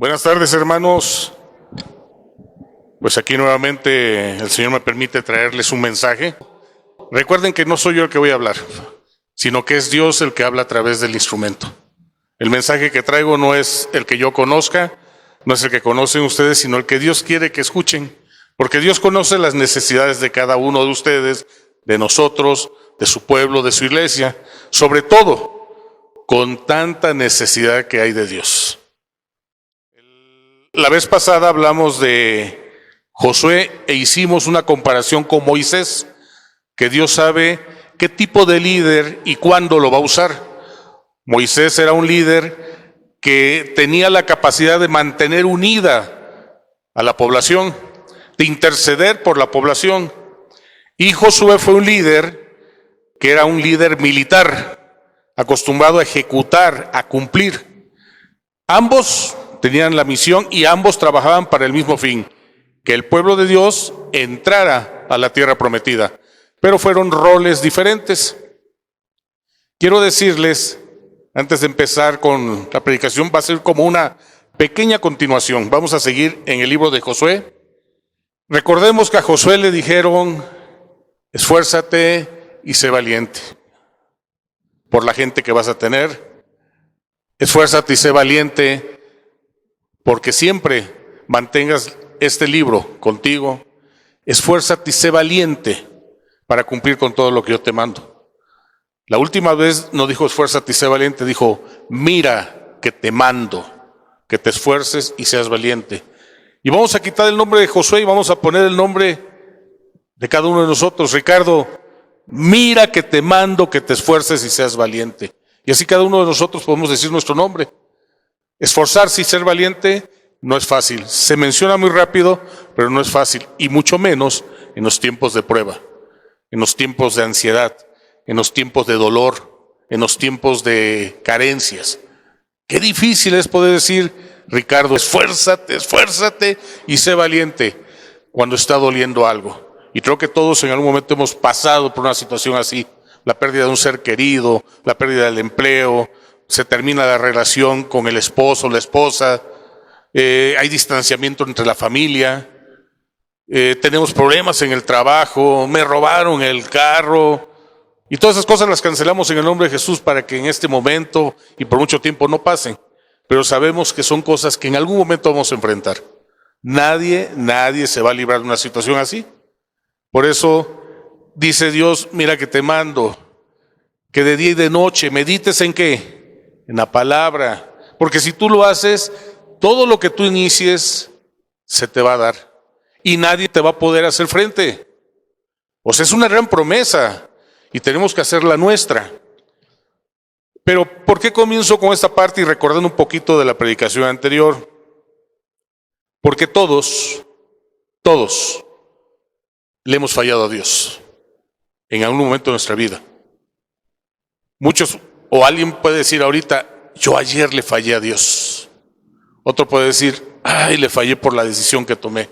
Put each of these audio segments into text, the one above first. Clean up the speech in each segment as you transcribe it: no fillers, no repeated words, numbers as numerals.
Buenas tardes, hermanos. Pues aquí nuevamente el Señor me permite traerles un mensaje. Recuerden que no soy yo el que voy a hablar, sino que es Dios el que habla a través del instrumento. El mensaje que traigo no es el que yo conozca, no es el que conocen ustedes, sino el que Dios quiere que escuchen, porque Dios conoce las necesidades de cada uno de ustedes, de nosotros, de su pueblo, de su iglesia, sobre todo con tanta necesidad que hay de Dios. La vez pasada hablamos de Josué e hicimos una comparación con Moisés, que Dios sabe qué tipo de líder y cuándo lo va a usar. Moisés era un líder que tenía la capacidad de mantener unida a la población, de interceder por la población. Y Josué fue un líder que era un líder militar, acostumbrado a ejecutar, a cumplir. Ambos tenían la misión y ambos trabajaban para el mismo fin, que el pueblo de Dios entrara a la tierra prometida, pero fueron roles diferentes. Quiero decirles, antes de empezar con la predicación, va a ser como una pequeña continuación. Vamos a seguir en el libro de Josué. Recordemos que a Josué le dijeron, esfuérzate y sé valiente por la gente que vas a tener. Esfuérzate y sé valiente porque siempre mantengas este libro contigo. Esfuérzate y sé valiente para cumplir con todo lo que yo te mando. La última vez no dijo esfuérzate y sé valiente, dijo mira que te mando, que te esfuerces y seas valiente. Y vamos a quitar el nombre de Josué y vamos a poner el nombre de cada uno de nosotros. Ricardo, mira que te mando, que te esfuerces y seas valiente. Y así cada uno de nosotros podemos decir nuestro nombre. Esforzarse y ser valiente no es fácil. Se menciona muy rápido, pero no es fácil. Y mucho menos en los tiempos de prueba, en los tiempos de ansiedad, en los tiempos de dolor, en los tiempos de carencias. Qué difícil es poder decir, Ricardo, esfuérzate y sé valiente cuando está doliendo algo. Y creo que todos en algún momento hemos pasado por una situación así. La pérdida de un ser querido, la pérdida del empleo, se termina la relación con el esposo, la esposa, hay distanciamiento entre la familia, tenemos problemas en el trabajo, me robaron el carro, y todas esas cosas las cancelamos en el nombre de Jesús para que en este momento y por mucho tiempo no pasen. Pero sabemos que son cosas que en algún momento vamos a enfrentar. Nadie se va a librar de una situación así. Por eso dice Dios, mira que te mando, que de día y de noche medites en ¿qué? En la palabra, porque si tú lo haces, todo lo que tú inicies se te va a dar y nadie te va a poder hacer frente. O sea, es una gran promesa y tenemos que hacerla nuestra. Pero ¿por qué comienzo con esta parte y recordando un poquito de la predicación anterior? Porque todos le hemos fallado a Dios en algún momento de nuestra vida. Muchos, o alguien puede decir ahorita, yo ayer le fallé a Dios. Otro puede decir, ay, le fallé por la decisión que tomé.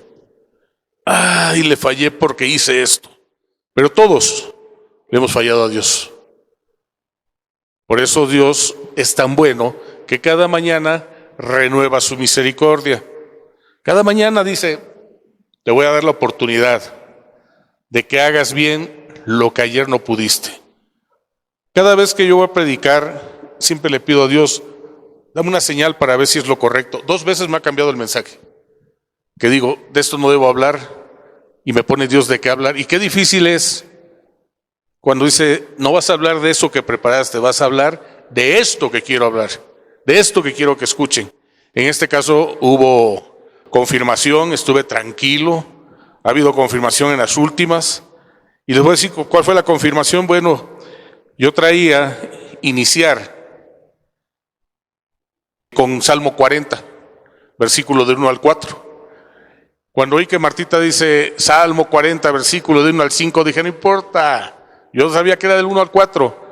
Ay, le fallé porque hice esto. Pero todos le hemos fallado a Dios. Por eso Dios es tan bueno que cada mañana renueva su misericordia. Cada mañana dice, te voy a dar la oportunidad de que hagas bien lo que ayer no pudiste. Cada vez que yo voy a predicar, siempre le pido a Dios, dame una señal para ver si es lo correcto. 2 veces me ha cambiado el mensaje. Que digo, de esto no debo hablar, y me pone Dios de qué hablar. Y qué difícil es cuando dice, no vas a hablar de eso que preparaste, vas a hablar de esto que quiero hablar, de esto que quiero que escuchen. En este caso hubo confirmación, estuve tranquilo, ha habido confirmación en las últimas. Y les voy a decir cuál fue la confirmación. Bueno, yo traía iniciar con Salmo 40, versículo del 1 al 4. Cuando oí que Martita dice Salmo 40, versículo del 1 al 5, dije, no importa, yo sabía que era del 1 al 4.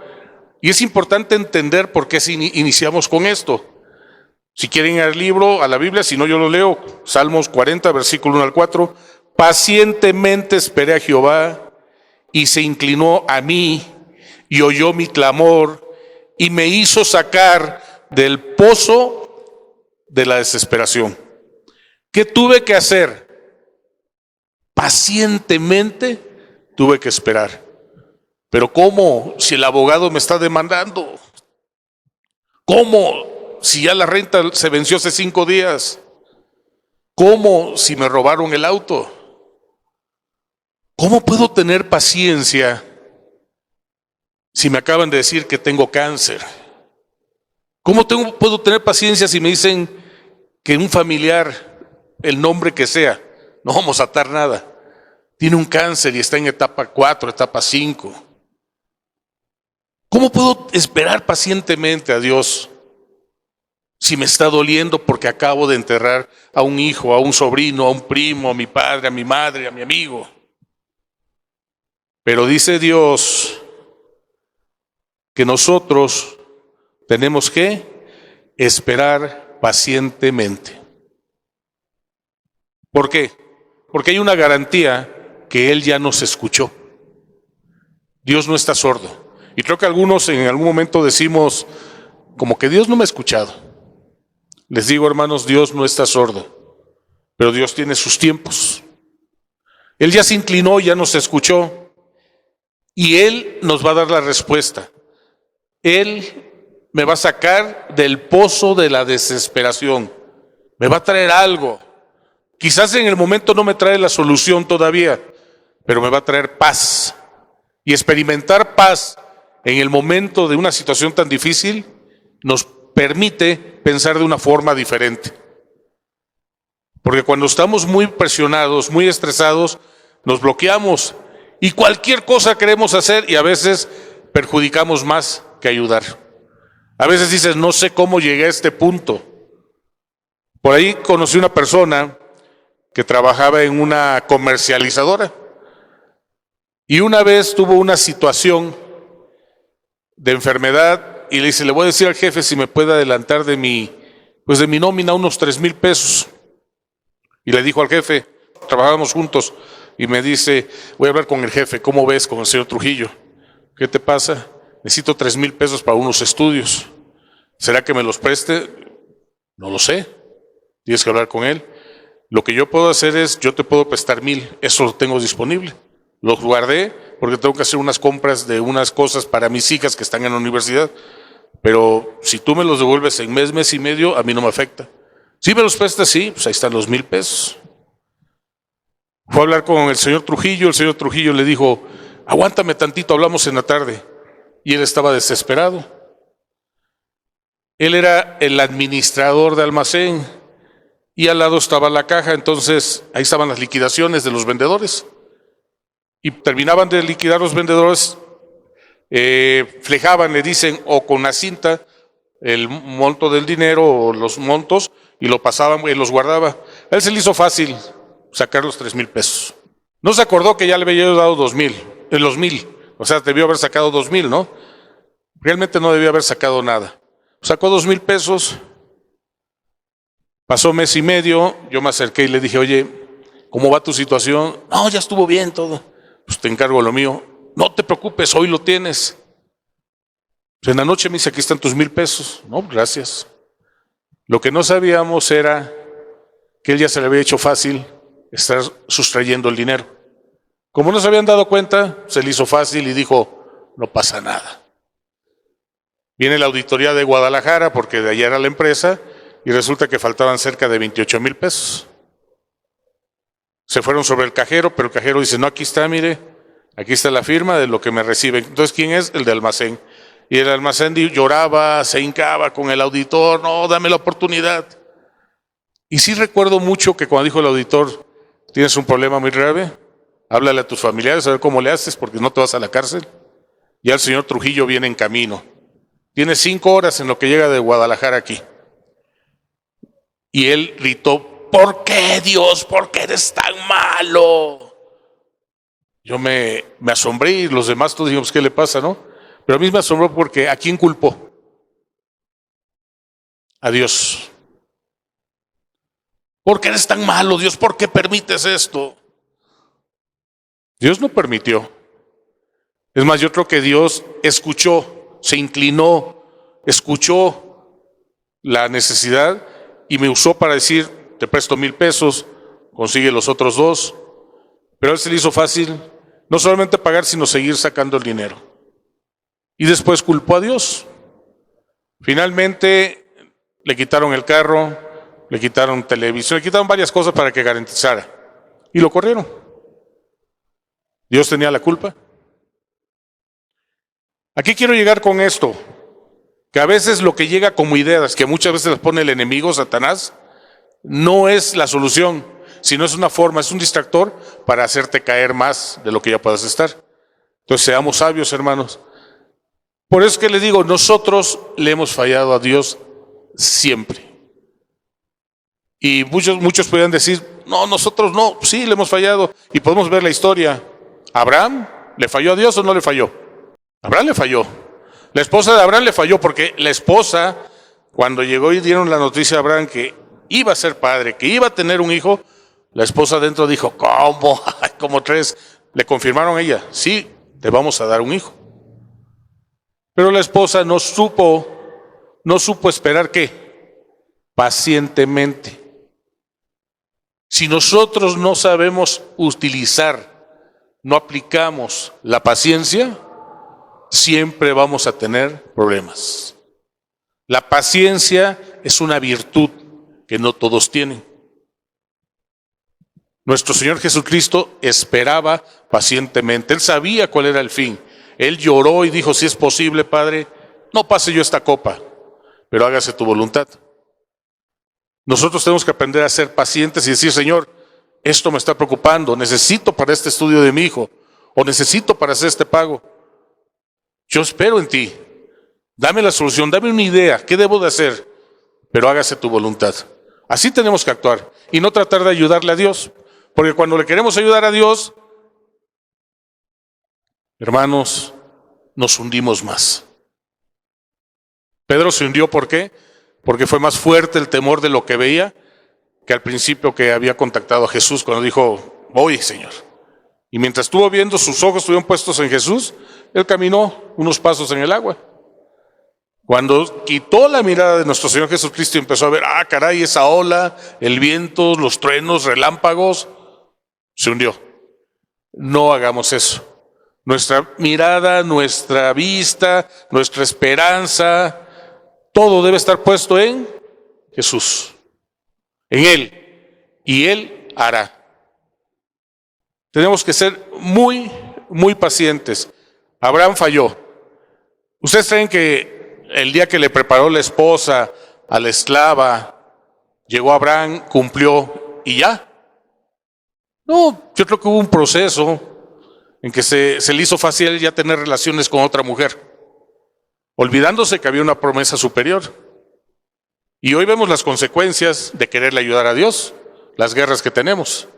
Y es importante entender por qué iniciamos con esto. Si quieren ir al libro, a la Biblia, si no yo lo leo, Salmos 40, versículo 1 al 4. Pacientemente esperé a Jehová y se inclinó a mí y oyó mi clamor y me hizo sacar del pozo de la desesperación. ¿Qué tuve que hacer? Pacientemente tuve que esperar. Pero ¿cómo si el abogado me está demandando? ¿Cómo si ya la renta se venció hace 5 días? ¿Cómo si me robaron el auto? ¿Cómo puedo tener paciencia si me acaban de decir que tengo cáncer? ¿Cómo puedo tener paciencia si me dicen que un familiar, el nombre que sea, no vamos a atar nada, tiene un cáncer y está en etapa 4, etapa 5? ¿Cómo puedo esperar pacientemente a Dios si me está doliendo porque acabo de enterrar a un hijo, a un sobrino, a un primo, a mi padre, a mi madre, a mi amigo? Pero dice Dios que nosotros tenemos que esperar pacientemente. ¿Por qué? Porque hay una garantía que Él ya nos escuchó. Dios no está sordo. Y creo que algunos en algún momento decimos, como que Dios no me ha escuchado. Les digo, hermanos, Dios no está sordo, pero Dios tiene sus tiempos. Él ya se inclinó, ya nos escuchó, y Él nos va a dar la respuesta. Él me va a sacar del pozo de la desesperación. Me va a traer algo. Quizás en el momento no me trae la solución todavía, pero me va a traer paz. Y experimentar paz en el momento de una situación tan difícil nos permite pensar de una forma diferente. Porque cuando estamos muy presionados, muy estresados, nos bloqueamos y cualquier cosa queremos hacer y a veces perjudicamos más que ayudar. A veces dices, no sé cómo llegué a este punto. Por ahí conocí una persona que trabajaba en una comercializadora y una vez tuvo una situación de enfermedad y le dice, le voy a decir al jefe si me puede adelantar de mi nómina unos 3,000 pesos. Y le dijo al jefe, trabajábamos juntos, y me dice, voy a hablar con el jefe, ¿cómo ves con el señor Trujillo? ¿Qué te pasa? Necesito 3,000 pesos para unos estudios. ¿Será que me los preste? No lo sé. Tienes que hablar con él. Lo que yo puedo hacer es, yo te puedo prestar 1,000, eso lo tengo disponible. Los guardé porque tengo que hacer unas compras de unas cosas para mis hijas que están en la universidad. Pero si tú me los devuelves en mes y medio, a mí no me afecta. Si me los prestas, sí, pues ahí están los 1,000 pesos. Fue a hablar con el señor Trujillo le dijo, aguántame tantito, hablamos en la tarde. Y él estaba desesperado. Él era el administrador de almacén y al lado estaba la caja, entonces ahí estaban las liquidaciones de los vendedores. Y terminaban de liquidar los vendedores, flejaban, le dicen, o con la cinta, el monto del dinero o los montos, y lo pasaban y los guardaba. A él se le hizo fácil sacar los 3,000 pesos. No se acordó que ya le había dado 2,000, los 1,000. O sea, debió haber sacado 2,000, ¿no? Realmente no debió haber sacado nada. Sacó 2,000 pesos. Pasó mes y medio, yo me acerqué y le dije, oye, ¿cómo va tu situación? No, ya estuvo bien todo. Pues te encargo lo mío. No te preocupes, hoy lo tienes. Pues en la noche me dice, aquí están tus 1,000 pesos. No, gracias. Lo que no sabíamos era que él ya se le había hecho fácil estar sustrayendo el dinero. Como no se habían dado cuenta, se le hizo fácil y dijo, no pasa nada. Viene la auditoría de Guadalajara, porque de allá era la empresa, y resulta que faltaban cerca de 28,000 pesos. Se fueron sobre el cajero, pero el cajero dice, no, aquí está, mire, aquí está la firma de lo que me reciben. Entonces, ¿quién es? El de almacén. Y el almacén lloraba, se hincaba con el auditor, no, dame la oportunidad. Y sí recuerdo mucho que cuando dijo el auditor, tienes un problema muy grave, háblale a tus familiares a ver cómo le haces, porque no te vas a la cárcel. Ya el señor Trujillo viene en camino. Tiene 5 horas en lo que llega de Guadalajara aquí. Y él gritó, ¿por qué, Dios? ¿Por qué eres tan malo? Yo me asombré y los demás todos dijimos, ¿qué le pasa, no? Pero a mí me asombró porque ¿a quién culpó? A Dios. ¿Por qué eres tan malo, Dios? ¿Por qué permites esto? Dios no permitió. Es más, yo creo que Dios escuchó, se inclinó, escuchó la necesidad y me usó para decir, te presto 1,000 pesos, consigue los otros 2. Pero a él se le hizo fácil no solamente pagar, sino seguir sacando el dinero. Y después culpó a Dios. Finalmente le quitaron el carro, le quitaron televisión, le quitaron varias cosas para que garantizara. Y lo corrieron. ¿Dios tenía la culpa? Aquí quiero llegar con esto, que a veces lo que llega como ideas, que muchas veces las pone el enemigo, Satanás, no es la solución, sino es una forma, es un distractor para hacerte caer más de lo que ya puedas estar. Entonces seamos sabios, hermanos. Por eso es que les digo, nosotros le hemos fallado a Dios siempre. Y muchos podrían decir, no, nosotros no, sí, le hemos fallado. Y podemos ver la historia. ¿Abraham le falló a Dios o no le falló? Abraham le falló. La esposa de Abraham le falló porque la esposa, cuando llegó y dieron la noticia a Abraham que iba a ser padre, que iba a tener un hijo, la esposa dentro dijo, ¿cómo? Como 3. Le confirmaron a ella, sí, te vamos a dar un hijo. Pero la esposa no supo esperar ¿qué? Pacientemente. Si nosotros no sabemos utilizar, no aplicamos la paciencia, siempre vamos a tener problemas. La paciencia es una virtud que no todos tienen. Nuestro Señor Jesucristo esperaba pacientemente. Él sabía cuál era el fin. Él lloró y dijo, si es posible, Padre, no pase yo esta copa, pero hágase tu voluntad. Nosotros tenemos que aprender a ser pacientes y decir, Señor, esto me está preocupando, necesito para este estudio de mi hijo, o necesito para hacer este pago. Yo espero en ti. Dame la solución, dame una idea, ¿qué debo de hacer? Pero hágase tu voluntad. Así tenemos que actuar y no tratar de ayudarle a Dios, porque cuando le queremos ayudar a Dios, hermanos, nos hundimos más. Pedro se hundió, ¿por qué? Porque fue más fuerte el temor de lo que veía que al principio que había contactado a Jesús cuando dijo, voy, Señor. Y mientras estuvo viendo, sus ojos estuvieron puestos en Jesús, él caminó unos pasos en el agua. Cuando quitó la mirada de nuestro Señor Jesucristo y empezó a ver, caray, esa ola, el viento, los truenos, relámpagos, se hundió. No hagamos eso. Nuestra mirada, nuestra vista, nuestra esperanza, todo debe estar puesto en Jesús, en Él, y Él hará. Tenemos que ser muy, muy pacientes. Abraham falló. ¿Ustedes creen que el día que le preparó la esposa a la esclava, llegó Abraham, cumplió y ya? No, yo creo que hubo un proceso en que se le hizo fácil ya tener relaciones con otra mujer, olvidándose que había una promesa superior. Y hoy vemos las consecuencias de quererle ayudar a Dios, las guerras que tenemos.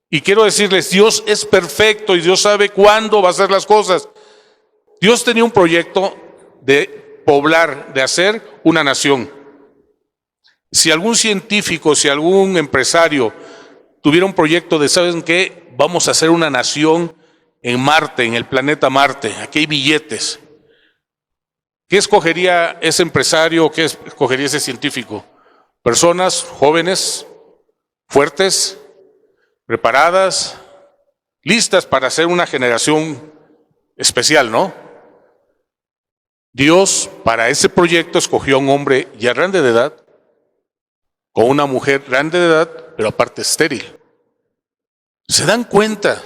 Y quiero decirles, Dios es perfecto y Dios sabe cuándo va a hacer las cosas. Dios tenía un proyecto de poblar, de hacer una nación. Si algún científico, si algún empresario tuviera un proyecto de, ¿saben qué? Vamos a hacer una nación en Marte, en el planeta Marte, aquí hay billetes. ¿Qué escogería ese empresario o qué escogería ese científico? Personas jóvenes, fuertes, preparadas, listas para hacer una generación especial, ¿no? Dios para ese proyecto escogió a un hombre ya grande de edad, con una mujer grande de edad, pero aparte estéril. ¿Se dan cuenta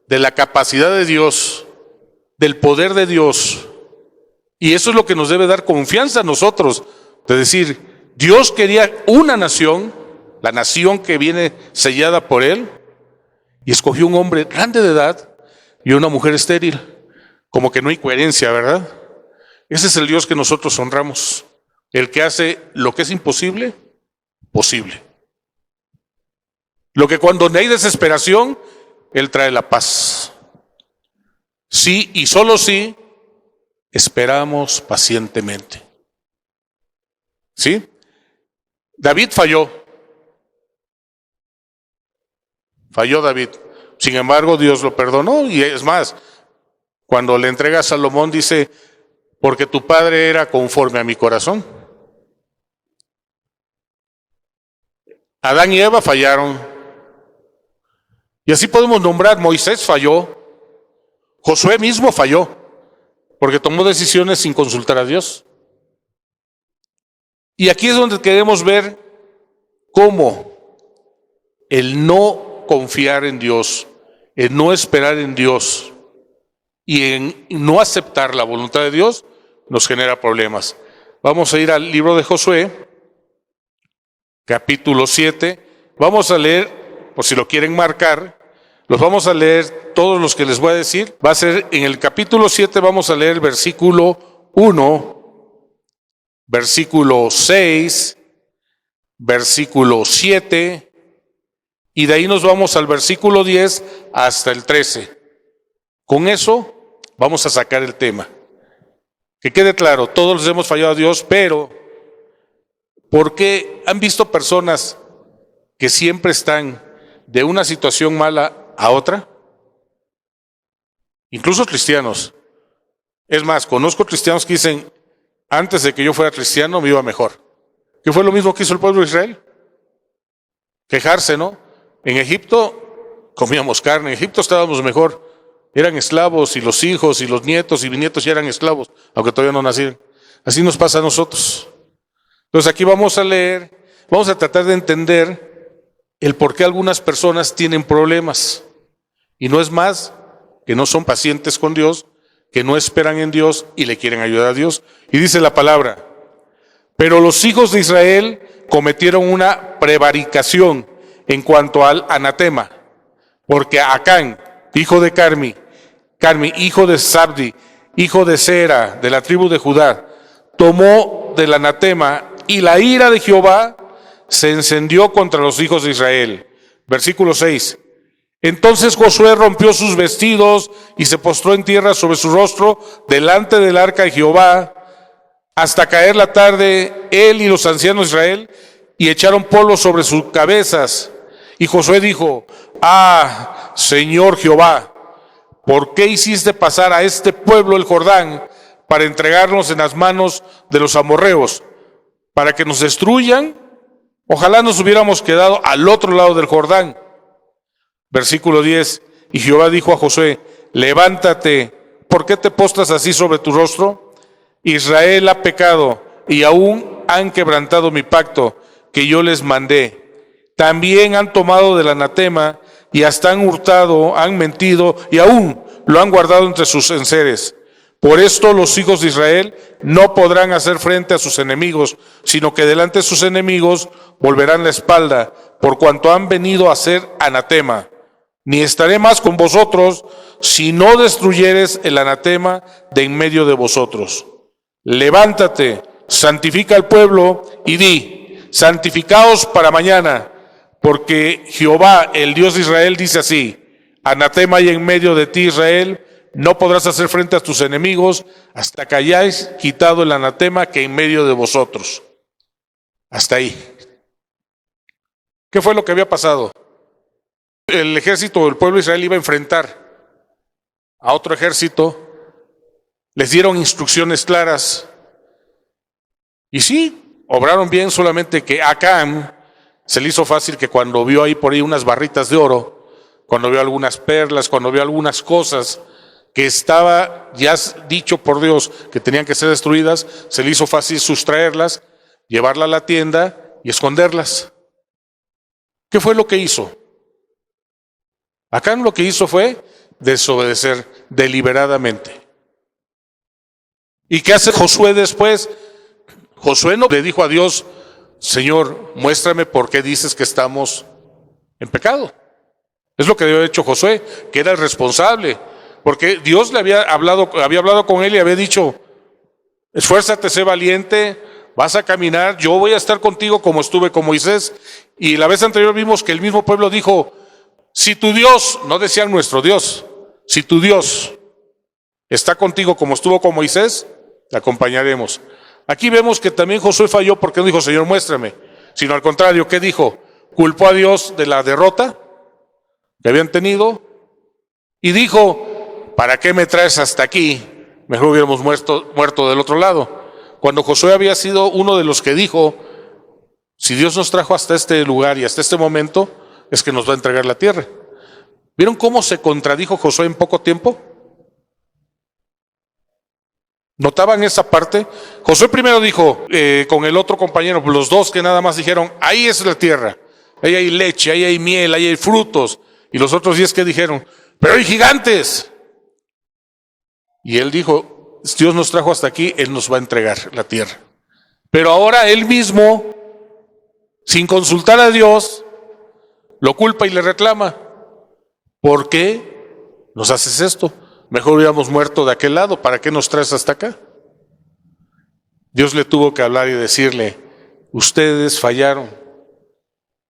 de la capacidad de Dios, del poder de Dios? Y eso es lo que nos debe dar confianza a nosotros, de decir, Dios quería una nación, la nación que viene sellada por Él, y escogió un hombre grande de edad y una mujer estéril. Como que no hay coherencia, ¿verdad? Ese es el Dios que nosotros honramos, el que hace lo que es imposible, posible. Lo que cuando hay desesperación, Él trae la paz. Sí y solo sí, esperamos pacientemente. ¿Sí? David falló. Falló David. Sin embargo, Dios lo perdonó y es más, cuando le entrega a Salomón dice, porque tu padre era conforme a mi corazón. Adán y Eva fallaron. Y así podemos nombrar, Moisés falló, Josué mismo falló, porque tomó decisiones sin consultar a Dios. Y aquí es donde queremos ver cómo el no confiar en Dios, el no esperar en Dios y en no aceptar la voluntad de Dios nos genera problemas. Vamos a ir al libro de Josué, capítulo 7. Vamos a leer, por si lo quieren marcar, los vamos a leer todos los que les voy a decir. Va a ser en el capítulo 7, vamos a leer el versículo 1, versículo 6, versículo 7, y de ahí nos vamos al versículo 10 hasta el 13. Con eso vamos a sacar el tema. Que quede claro, todos les hemos fallado a Dios, pero ¿por qué han visto personas que siempre están de una situación mala a otra? Incluso cristianos. Es más, conozco cristianos que dicen, antes de que yo fuera cristiano me iba mejor. ¿Qué fue lo mismo que hizo el pueblo de Israel? Quejarse, ¿no? En Egipto comíamos carne, en Egipto estábamos mejor. Eran esclavos y los hijos y los nietos y bisnietos ya eran esclavos, aunque todavía no nacieron. Así nos pasa a nosotros. Entonces aquí vamos a leer, vamos a tratar de entender el por qué algunas personas tienen problemas. Y no es más que no son pacientes con Dios, que no esperan en Dios y le quieren ayudar a Dios. Y dice la palabra, pero los hijos de Israel cometieron una prevaricación en cuanto al anatema, porque Acán, hijo de Carmi, hijo de Sabdi, hijo de Sera, de la tribu de Judá, tomó del anatema y la ira de Jehová se encendió contra los hijos de Israel. Versículo 6. Entonces Josué rompió sus vestidos y se postró en tierra sobre su rostro delante del arca de Jehová hasta caer la tarde, él y los ancianos de Israel, y echaron polvo sobre sus cabezas. Y Josué dijo, ah, Señor Jehová, ¿por qué hiciste pasar a este pueblo el Jordán para entregarnos en las manos de los amorreos, para que nos destruyan? Ojalá nos hubiéramos quedado al otro lado del Jordán. Versículo 10, y Jehová dijo a Josué, levántate, ¿por qué te postras así sobre tu rostro? Israel ha pecado y aún han quebrantado mi pacto que yo les mandé. También han tomado del anatema y hasta han hurtado, han mentido y aún lo han guardado entre sus enseres. Por esto los hijos de Israel no podrán hacer frente a sus enemigos, sino que delante de sus enemigos volverán la espalda, por cuanto han venido a ser anatema. Ni estaré más con vosotros, si no destruyeres el anatema de en medio de vosotros. Levántate, santifica al pueblo y di, santificaos para mañana, porque Jehová, el Dios de Israel, dice así, anatema hay en medio de ti, Israel, no podrás hacer frente a tus enemigos hasta que hayáis quitado el anatema que en medio de vosotros. Hasta ahí. ¿Qué fue lo que había pasado? El ejército del pueblo de Israel iba a enfrentar a otro ejército, les dieron instrucciones claras, y sí, obraron bien, solamente que a Acán se le hizo fácil que cuando vio ahí por ahí unas barritas de oro, cuando vio algunas perlas, cuando vio algunas cosas que estaba ya dicho por Dios que tenían que ser destruidas, se le hizo fácil sustraerlas, llevarla a la tienda y esconderlas. ¿Qué fue lo que hizo? Acán lo que hizo fue desobedecer deliberadamente. ¿Y qué hace Josué después? Josué no le dijo a Dios, Señor, muéstrame por qué dices que estamos en pecado. Es lo que había hecho Josué, que era el responsable, porque Dios le había hablado con él y había dicho, esfuérzate, sé valiente, vas a caminar, yo voy a estar contigo como estuve con Moisés. Y la vez anterior vimos que el mismo pueblo dijo, si tu Dios, no decían nuestro Dios, si tu Dios está contigo como estuvo con Moisés, te acompañaremos. Aquí vemos que también Josué falló porque no dijo, Señor, muéstrame, sino al contrario, ¿qué dijo? Culpó a Dios de la derrota que habían tenido y dijo, ¿para qué me traes hasta aquí? Mejor hubiéramos muerto del otro lado. Cuando Josué había sido uno de los que dijo, Si Dios nos trajo hasta este lugar y hasta este momento, es que nos va a entregar la tierra. ¿Vieron cómo se contradijo Josué en poco tiempo? ¿Notaban esa parte? Josué primero dijo con el otro compañero, los dos que nada más dijeron, ahí es la tierra, ahí hay leche, ahí hay miel, ahí hay frutos. Y los otros 10 que dijeron, pero hay gigantes. Y él dijo, Dios nos trajo hasta aquí, Él nos va a entregar la tierra. Pero ahora él mismo, sin consultar a Dios, lo culpa y le reclama. ¿Por qué nos haces esto? Mejor hubiéramos muerto de aquel lado, ¿para qué nos traes hasta acá? Dios le tuvo que hablar y decirle, ustedes fallaron.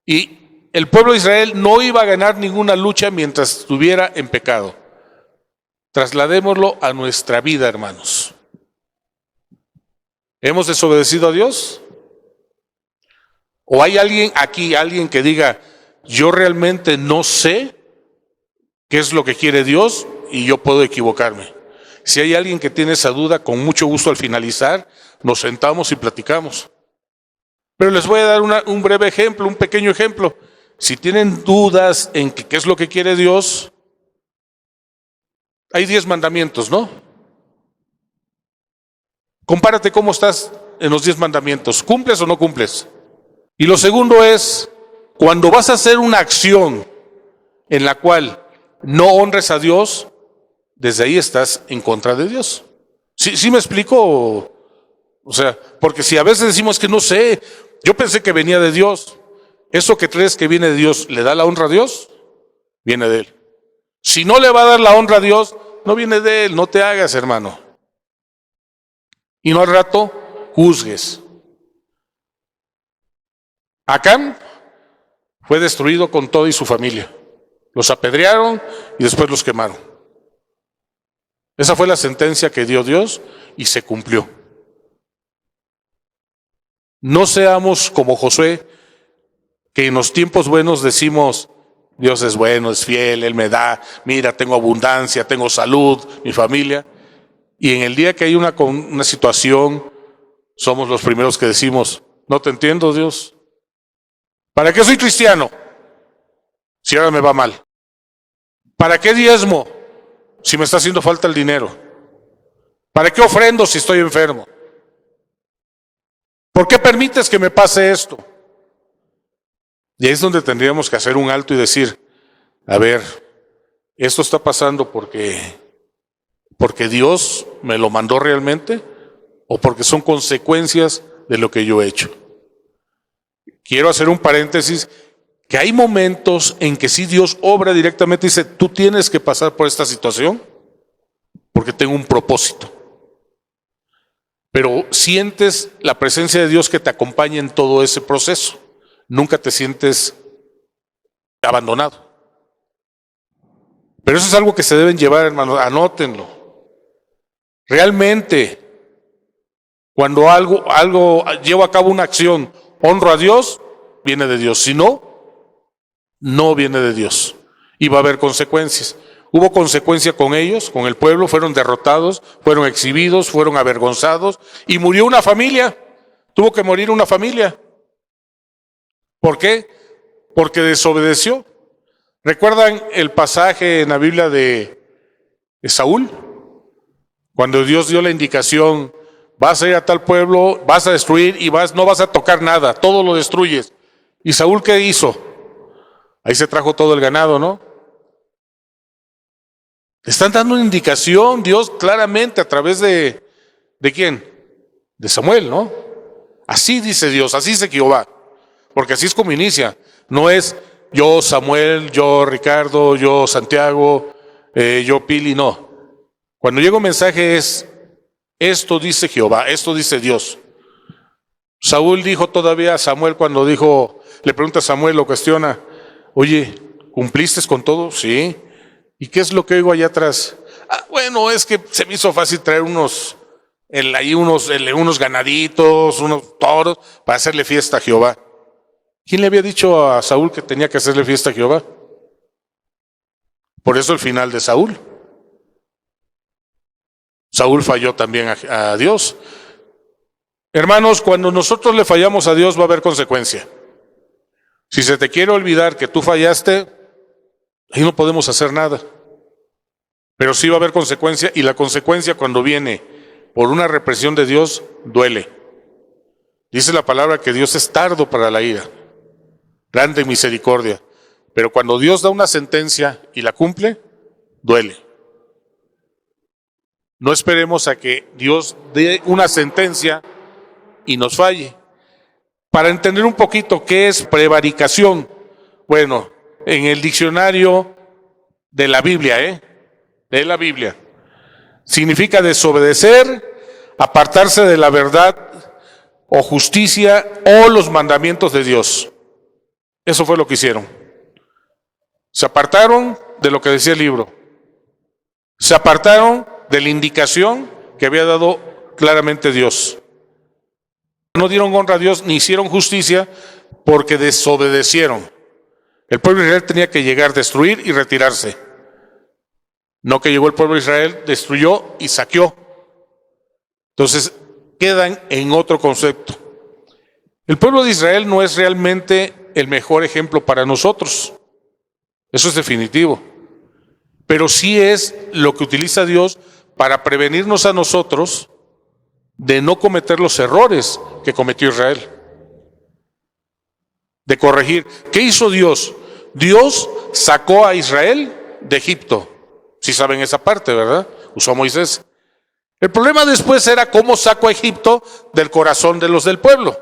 Y el pueblo de Israel no iba a ganar ninguna lucha mientras estuviera en pecado. Trasladémoslo a nuestra vida, hermanos. ¿Hemos desobedecido a Dios? ¿O hay alguien aquí, alguien que diga, yo realmente no sé qué es lo que quiere Dios y yo puedo equivocarme? Si hay alguien que tiene esa duda, con mucho gusto al finalizar, nos sentamos y platicamos. Pero les voy a dar un breve ejemplo, un pequeño ejemplo. Si tienen dudas en qué es lo que quiere Dios, hay 10 mandamientos, ¿no? Compárate cómo estás en los 10 mandamientos. ¿Cumples o no cumples? Y lo segundo es, cuando vas a hacer una acción en la cual no honres a Dios, desde ahí estás en contra de Dios. ¿Sí me explico? O sea, porque si a veces decimos que no sé, yo pensé que venía de Dios. ¿Eso que crees que viene de Dios, le da la honra a Dios? Viene de Él. Si no le va a dar la honra a Dios, no viene de Él, no te hagas, hermano. Y no al rato juzgues. Acán fue destruido con todo y su familia. Los apedrearon y después los quemaron. Esa fue la sentencia que dio Dios y se cumplió. No seamos como Josué, que en los tiempos buenos decimos, Dios es bueno, es fiel, Él me da, mira, tengo abundancia, tengo salud, mi familia. Y en el día que hay una situación, somos los primeros que decimos, no te entiendo, Dios. ¿Para qué soy cristiano si ahora me va mal? ¿Para qué diezmo si me está haciendo falta el dinero? ¿Para qué ofrendo si estoy enfermo? ¿Por qué permites que me pase esto? Y ahí es donde tendríamos que hacer un alto y decir, a ver, esto está pasando porque Dios me lo mandó realmente o porque son consecuencias de lo que yo he hecho. Quiero hacer un paréntesis, que hay momentos en que sí Dios obra directamente y dice, tú tienes que pasar por esta situación porque tengo un propósito. Pero sientes la presencia de Dios que te acompaña en todo ese proceso. Nunca te sientes abandonado. Pero eso es algo que se deben llevar, hermanos, anótenlo. Realmente, cuando llevo a cabo una acción, honro a Dios, viene de Dios. Si no, no viene de Dios. Y va a haber consecuencias. Hubo consecuencia con ellos, con el pueblo, fueron derrotados, fueron exhibidos, fueron avergonzados y murió una familia. Tuvo que morir una familia. ¿Por qué? Porque desobedeció. ¿Recuerdan el pasaje en la Biblia de Saúl? Cuando Dios dio la indicación, vas a ir a tal pueblo, vas a destruir y no vas a tocar nada, todo lo destruyes. ¿Y Saúl qué hizo? Ahí se trajo todo el ganado, ¿no? Están dando una indicación, Dios claramente a través de ¿quién? De Samuel, ¿no? Así dice Dios, así dice Jehová, porque así es como inicia. No es yo Samuel, yo Ricardo, yo Santiago, yo Pili, no. Cuando llega un mensaje es, esto dice Jehová, esto dice Dios. Saúl dijo todavía a Samuel cuando le pregunta a Samuel, lo cuestiona, oye, ¿cumpliste con todo? Sí. ¿Y qué es lo que oigo allá atrás? Bueno, es que se me hizo fácil traer unos ganaditos, unos toros, para hacerle fiesta a Jehová. ¿Quién le había dicho a Saúl que tenía que hacerle fiesta a Jehová? Por eso el final de Saúl. Saúl falló también a Dios. Hermanos, cuando nosotros le fallamos a Dios va a haber consecuencia. Si se te quiere olvidar que tú fallaste, ahí no podemos hacer nada. Pero sí va a haber consecuencia, y la consecuencia cuando viene por una represión de Dios, duele. Dice la palabra que Dios es tardo para la ira, grande en misericordia. Pero cuando Dios da una sentencia y la cumple, duele. No esperemos a que Dios dé una sentencia y nos falle. Para entender un poquito qué es prevaricación, bueno, en el diccionario de la Biblia, de la Biblia, significa desobedecer, apartarse de la verdad o justicia o los mandamientos de Dios. Eso fue lo que hicieron. Se apartaron de lo que decía el libro. Se apartaron de la indicación que había dado claramente Dios. No dieron honra a Dios ni hicieron justicia porque desobedecieron. El pueblo de Israel tenía que llegar, destruir y retirarse. No que llegó el pueblo de Israel, destruyó y saqueó. Entonces quedan en otro concepto. El pueblo de Israel no es realmente el mejor ejemplo para nosotros. Eso es definitivo. Pero sí es lo que utiliza Dios para prevenirnos a nosotros de no cometer los errores que cometió Israel. De corregir. ¿Qué hizo Dios? Dios sacó a Israel de Egipto. Si saben esa parte, ¿verdad? Usó a Moisés. El problema después era cómo sacó a Egipto del corazón de los del pueblo.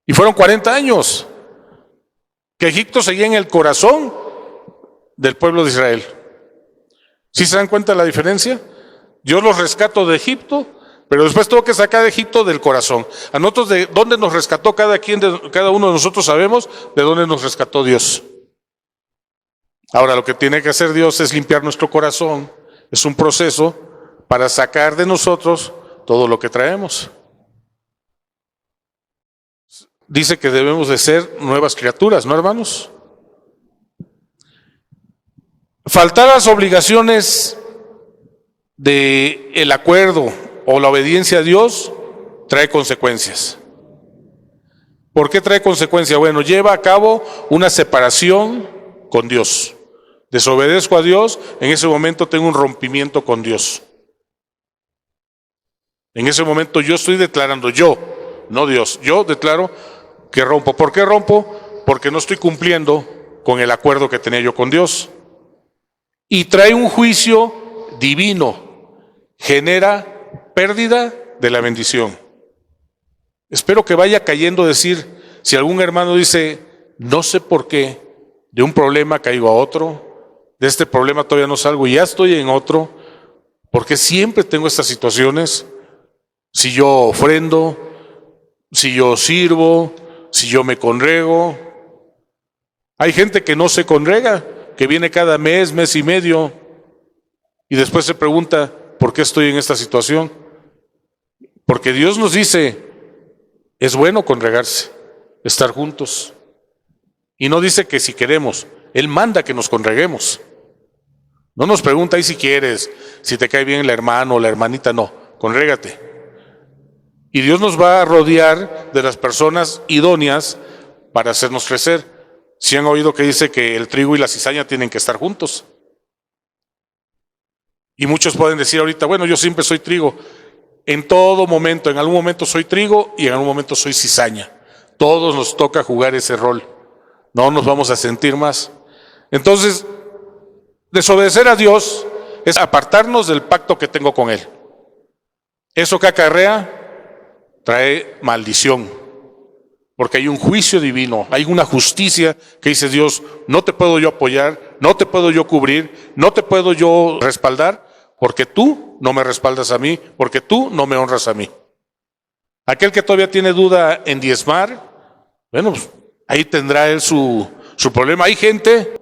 Y fueron 40 años que Egipto seguía en el corazón del pueblo de Israel. ¿Sí se dan cuenta de la diferencia? Yo los rescato de Egipto, pero después tengo que sacar de Egipto del corazón. A nosotros, de dónde nos rescató cada uno de nosotros sabemos de dónde nos rescató Dios. Ahora, lo que tiene que hacer Dios es limpiar nuestro corazón. Es un proceso para sacar de nosotros todo lo que traemos. Dice que debemos de ser nuevas criaturas, ¿no, hermanos? Faltar a las obligaciones del acuerdo o la obediencia a Dios trae consecuencias. ¿Por qué trae consecuencias? Bueno, lleva a cabo una separación con Dios. Desobedezco a Dios, en ese momento tengo un rompimiento con Dios. En ese momento yo estoy declarando, yo, no Dios, yo declaro que rompo. ¿Por qué rompo? Porque no estoy cumpliendo con el acuerdo que tenía yo con Dios. Y trae un juicio divino, genera pérdida de la bendición. Espero que vaya cayendo decir, si algún hermano dice, no sé por qué, de un problema caigo a otro, de este problema todavía no salgo y ya estoy en otro, porque siempre tengo estas situaciones. Si yo ofrendo, si yo sirvo, si yo me congrego. Hay gente que no se congrega, que viene cada mes, mes y medio, y después se pregunta, ¿por qué estoy en esta situación? Porque Dios nos dice, es bueno congregarse, estar juntos. Y no dice que si queremos, Él manda que nos congreguemos. No nos pregunta ahí si quieres, si te cae bien el hermano o la hermanita, no, congrégate. Y Dios nos va a rodear de las personas idóneas para hacernos crecer. Si han oído que dice que el trigo y la cizaña tienen que estar juntos. Y muchos pueden decir ahorita, bueno, yo siempre soy trigo. En todo momento, en algún momento soy trigo y en algún momento soy cizaña. Todos nos toca jugar ese rol. No nos vamos a sentir más. Entonces, desobedecer a Dios es apartarnos del pacto que tengo con Él. Eso que acarrea trae maldición, porque hay un juicio divino, hay una justicia que dice Dios, no te puedo yo apoyar, no te puedo yo cubrir, no te puedo yo respaldar, porque tú no me respaldas a mí, porque tú no me honras a mí. Aquel que todavía tiene duda en diezmar, bueno, pues ahí tendrá él su problema. Hay gente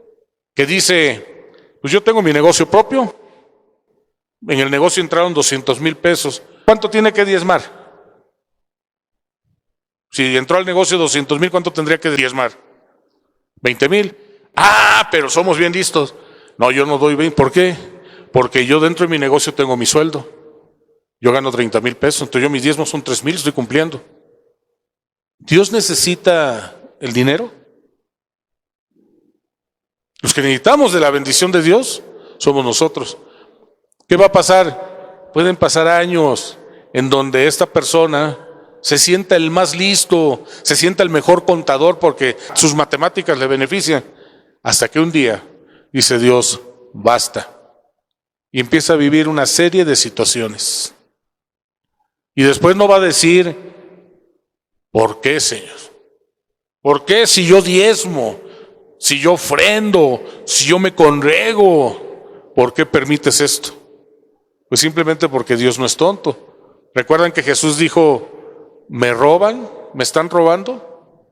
que dice, pues yo tengo mi negocio propio, en el negocio entraron 200,000 pesos, ¿cuánto tiene que diezmar? Si entró al negocio 200,000, ¿cuánto tendría que diezmar? 20,000. Ah, pero somos bien listos. No, yo no doy 20. ¿Por qué? Porque yo dentro de mi negocio tengo mi sueldo. Yo gano 30,000 pesos, entonces yo mis diezmos son 3,000, estoy cumpliendo. ¿Dios necesita el dinero? Los que necesitamos de la bendición de Dios somos nosotros. ¿Qué va a pasar? Pueden pasar años en donde esta persona se sienta el más listo, se sienta el mejor contador porque sus matemáticas le benefician, hasta que un día dice Dios, basta, y empieza a vivir una serie de situaciones. Y después no va a decir, ¿por qué, Señor? ¿Por qué si yo diezmo, si yo ofrendo, si yo me congrego? ¿Por qué permites esto? Pues simplemente porque Dios no es tonto. ¿Recuerdan que Jesús dijo, ¿me roban? ¿Me están robando?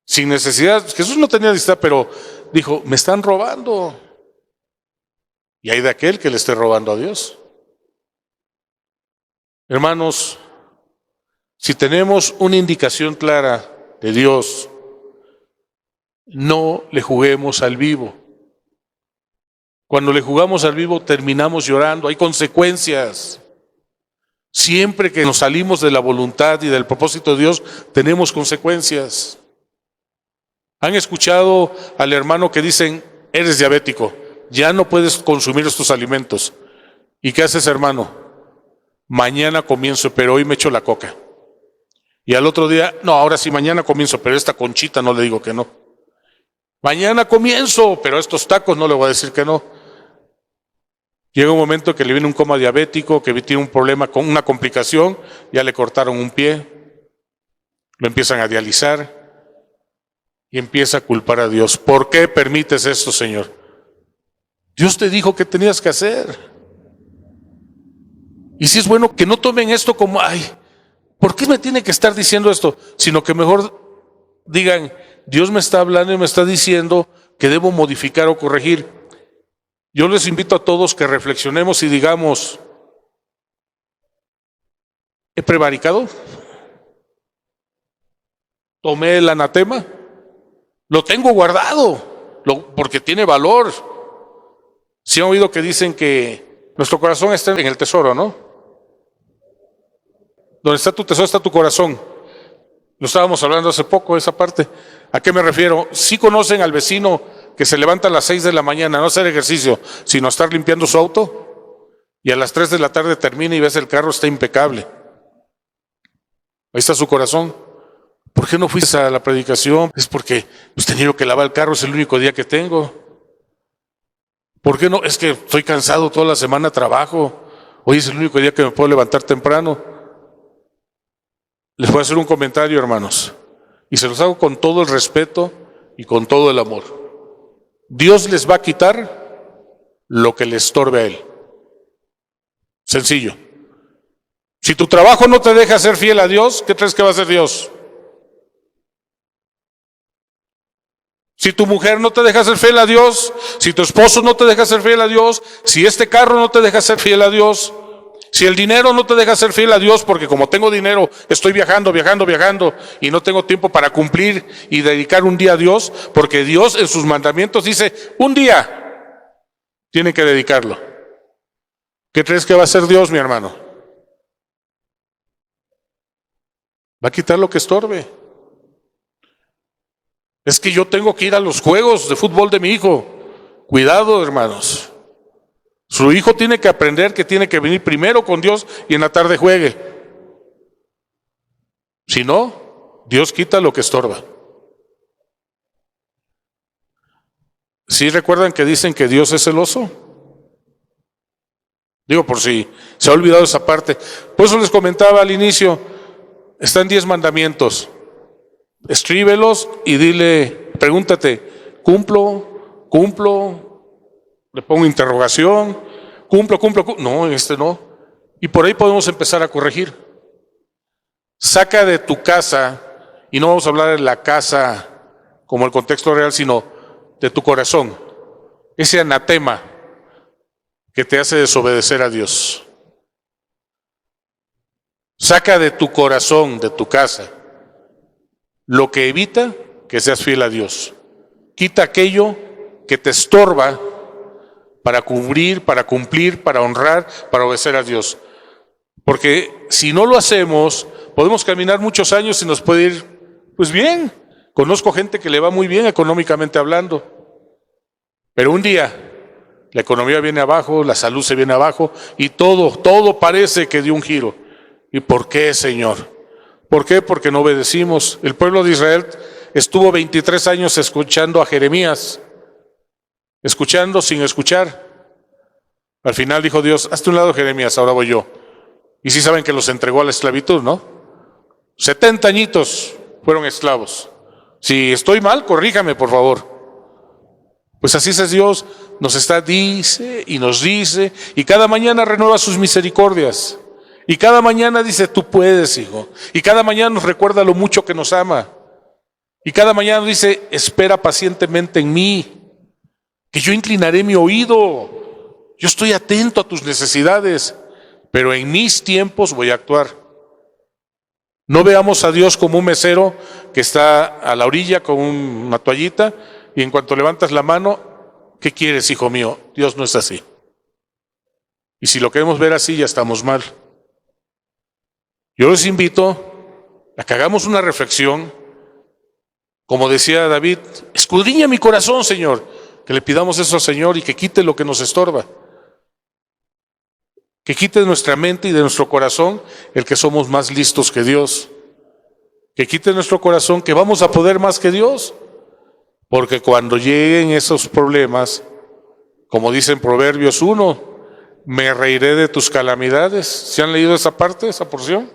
Sin necesidad. Jesús no tenía necesidad, pero dijo, me están robando. Y hay de aquel que le esté robando a Dios. Hermanos, si tenemos una indicación clara de Dios, no le juguemos al vivo. Cuando le jugamos al vivo terminamos llorando, hay consecuencias. Siempre que nos salimos de la voluntad y del propósito de Dios, tenemos consecuencias. ¿Han escuchado al hermano que dicen, eres diabético, ya no puedes consumir estos alimentos? ¿Y qué haces, hermano? Mañana comienzo, pero hoy me echo la coca. Y al otro día, no, ahora sí, mañana comienzo, pero esta conchita no le digo que no. Mañana comienzo, pero estos tacos no le voy a decir que no. Llega un momento que le viene un coma diabético, que tiene un problema con una complicación, ya le cortaron un pie, lo empiezan a dializar y empieza a culpar a Dios. ¿Por qué permites esto, Señor? Dios te dijo que tenías que hacer. Y si es bueno que no tomen esto como, ay, ¿por qué me tiene que estar diciendo esto? Sino que mejor digan, Dios me está hablando y me está diciendo que debo modificar o corregir. Yo les invito a todos que reflexionemos y digamos, ¿he prevaricado? ¿Tomé el anatema? Lo tengo guardado, porque tiene valor. Si han oído que dicen que nuestro corazón está en el tesoro, ¿no? Donde está tu tesoro está tu corazón. Lo estábamos hablando hace poco, esa parte. ¿A qué me refiero? Si conocen al vecino que se levanta a las 6 de la mañana, no a hacer ejercicio, sino a estar limpiando su auto, y a las 3 de la tarde termina y ves el carro, está impecable. Ahí está su corazón. ¿Por qué no fuiste a la predicación? Es porque pues, tenía que lavar el carro, es el único día que tengo. ¿Por qué no? Es que estoy cansado toda la semana, trabajo. Hoy es el único día que me puedo levantar temprano. Les voy a hacer un comentario, hermanos, y se los hago con todo el respeto y con todo el amor. Dios les va a quitar lo que le estorbe a Él. Sencillo. Si tu trabajo no te deja ser fiel a Dios, ¿qué crees que va a hacer Dios? Si tu mujer no te deja ser fiel a Dios, si tu esposo no te deja ser fiel a Dios, si este carro no te deja ser fiel a Dios, si el dinero no te deja ser fiel a Dios, porque como tengo dinero, estoy viajando y no tengo tiempo para cumplir y dedicar un día a Dios, porque Dios en sus mandamientos dice, un día tienen que dedicarlo. ¿Qué crees que va a hacer Dios, mi hermano? Va a quitar lo que estorbe. Es que yo tengo que ir a los juegos de fútbol de mi hijo. Cuidado, hermanos. Su hijo tiene que aprender que tiene que venir primero con Dios y en la tarde juegue. Si no, Dios quita lo que estorba. ¿Sí recuerdan que dicen que Dios es celoso? Digo, por si se ha olvidado esa parte. Por eso les comentaba al inicio, están 10 mandamientos. Escríbelos y dile, pregúntate, ¿cumplo? Le pongo interrogación, cumplo. No, no. Y por ahí podemos empezar a corregir. Saca de tu casa, y no vamos a hablar de la casa como el contexto real, sino de tu corazón, ese anatema que te hace desobedecer a Dios. Saca de tu corazón, de tu casa, lo que evita que seas fiel a Dios. Quita aquello que te estorba para cubrir, para cumplir, para honrar, para obedecer a Dios. Porque si no lo hacemos, podemos caminar muchos años y nos puede ir, pues bien. Conozco gente que le va muy bien económicamente hablando. Pero un día la economía viene abajo, la salud se viene abajo y todo parece que dio un giro. ¿Y por qué, Señor? ¿Por qué? Porque no obedecimos. El pueblo de Israel estuvo 23 años escuchando a Jeremías, escuchando sin escuchar. Al final dijo Dios, hazte un lado Jeremías, ahora voy yo. Y sí saben que los entregó a la esclavitud, ¿no? 70 añitos fueron esclavos. Si estoy mal, corríjame, por favor. Pues así es Dios, nos dice, y cada mañana renueva sus misericordias. Y cada mañana dice, tú puedes, hijo. Y cada mañana nos recuerda lo mucho que nos ama. Y cada mañana nos dice, espera pacientemente en mí, que yo inclinaré mi oído. Yo estoy atento a tus necesidades, pero en mis tiempos voy a actuar. No veamos a Dios como un mesero que está a la orilla con una toallita y en cuanto levantas la mano, ¿qué quieres, hijo mío? Dios no es así. Y si lo queremos ver así, ya estamos mal. Yo les invito a que hagamos una reflexión, como decía David, escudriña mi corazón, Señor, que le pidamos eso al Señor y que quite lo que nos estorba. Que quite de nuestra mente y de nuestro corazón el que somos más listos que Dios. Que quite de nuestro corazón que vamos a poder más que Dios. Porque cuando lleguen esos problemas, como dice en Proverbios 1, me reiré de tus calamidades. ¿Se han leído esa parte, esa porción?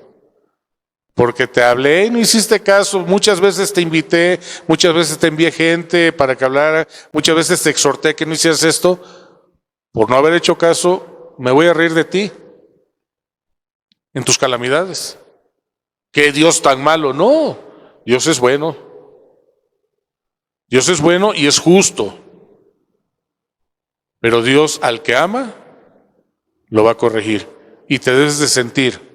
Porque te hablé y no hiciste caso. Muchas veces te invité, muchas veces te envié gente para que hablara, muchas veces te exhorté que no hicieras esto. Por no haber hecho caso, me voy a reír de ti en tus calamidades. ¿Qué Dios tan malo? No, Dios es bueno. Dios es bueno y es justo. Pero Dios al que ama, lo va a corregir. Y te debes de sentir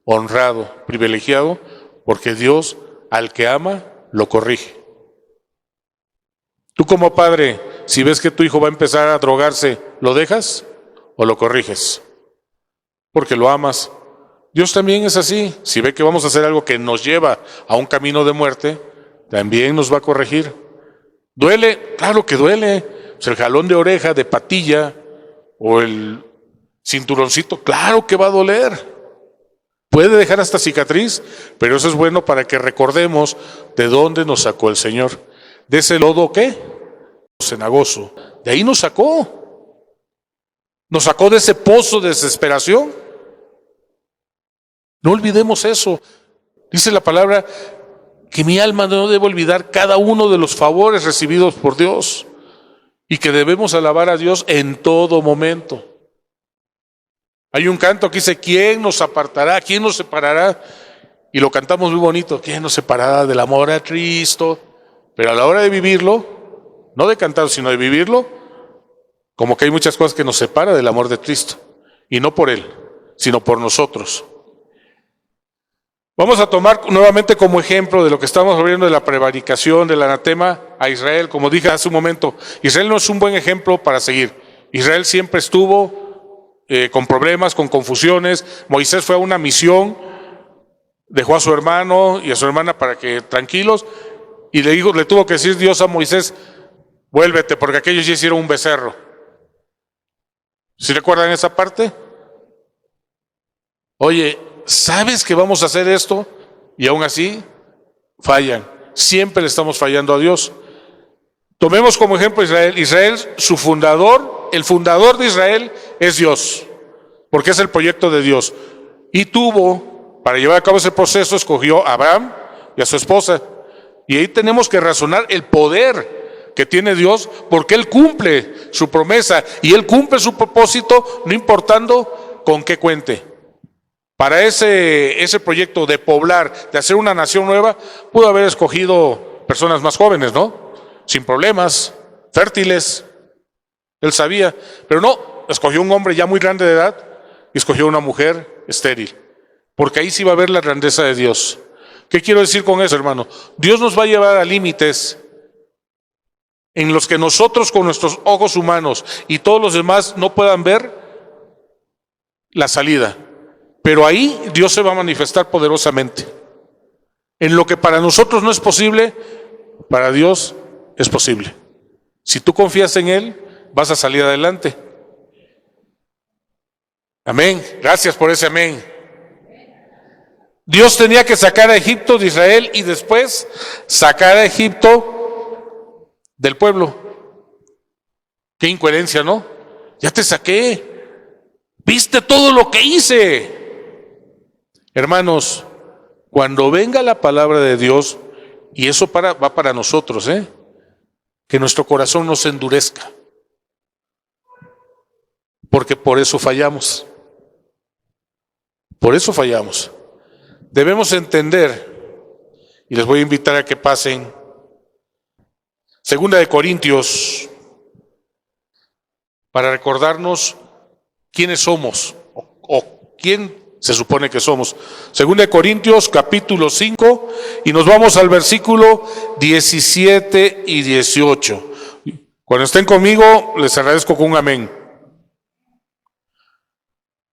honrado, privilegiado, porque Dios al que ama, lo corrige. Tú como padre, si ves que tu hijo va a empezar a drogarse, ¿lo dejas o lo corriges? Porque lo amas. Dios también es así. Si ve que vamos a hacer algo que nos lleva a un camino de muerte, también nos va a corregir. ¿Duele? Claro que duele. Pues el jalón de oreja, de patilla o el cinturoncito, claro que va a doler. Puede dejar hasta cicatriz, pero eso es bueno para que recordemos de dónde nos sacó el Señor. ¿De ese lodo qué? Cenagoso. De ahí nos sacó. Nos sacó de ese pozo de desesperación. No olvidemos eso. Dice la palabra que mi alma no debe olvidar cada uno de los favores recibidos por Dios y que debemos alabar a Dios en todo momento. Hay un canto que dice, ¿quién nos apartará? ¿Quién nos separará? Y lo cantamos muy bonito, ¿quién nos separará del amor a Cristo? Pero a la hora de vivirlo, no de cantar, sino de vivirlo, como que hay muchas cosas que nos separan del amor de Cristo. Y no por Él, sino por nosotros. Vamos a tomar nuevamente como ejemplo de lo que estamos hablando de la prevaricación, del anatema a Israel. Como dije hace un momento, Israel no es un buen ejemplo para seguir. Israel siempre estuvo con problemas, con confusiones. Moisés fue a una misión, dejó a su hermano y a su hermana para que tranquilos, y le tuvo que decir Dios a Moisés, vuélvete, porque aquellos ya hicieron un becerro. ¿Sí recuerdan esa parte? Oye, ¿sabes que vamos a hacer esto? Y aún así, fallan. Siempre le estamos fallando a Dios. Tomemos como ejemplo Israel. Israel, su fundador, el fundador de Israel es Dios, porque es el proyecto de Dios. Y para llevar a cabo ese proceso, escogió a Abraham y a su esposa. Y ahí tenemos que razonar el poder que tiene Dios, porque Él cumple su promesa y Él cumple su propósito, no importando con qué cuente. Para ese proyecto de poblar, de hacer una nación nueva, pudo haber escogido personas más jóvenes, ¿no? Sin problemas, fértiles, Él sabía, pero no, escogió un hombre ya muy grande de edad y escogió una mujer estéril, porque ahí sí va a ver la grandeza de Dios. ¿Qué quiero decir con eso, hermano? Dios nos va a llevar a límites en los que nosotros con nuestros ojos humanos y todos los demás no puedan ver la salida. Pero ahí Dios se va a manifestar poderosamente. En lo que para nosotros no es posible, para Dios es posible. Si tú confías en Él, vas a salir adelante. Amén. Gracias por ese amén. Dios tenía que sacar a Egipto de Israel y después sacar a Egipto del pueblo. Qué incoherencia, ¿no? Ya te saqué. ¿Viste todo lo que hice? Hermanos, cuando venga la palabra de Dios, y eso va para nosotros, que nuestro corazón no se endurezca, porque por eso fallamos. Por eso fallamos. Debemos entender, y les voy a invitar a que pasen, 2 Corintios, para recordarnos quiénes somos, o quién se supone que somos. 2 Corintios capítulo 5, y nos vamos al versículo 17 y 18. Cuando estén conmigo, les agradezco con un amén.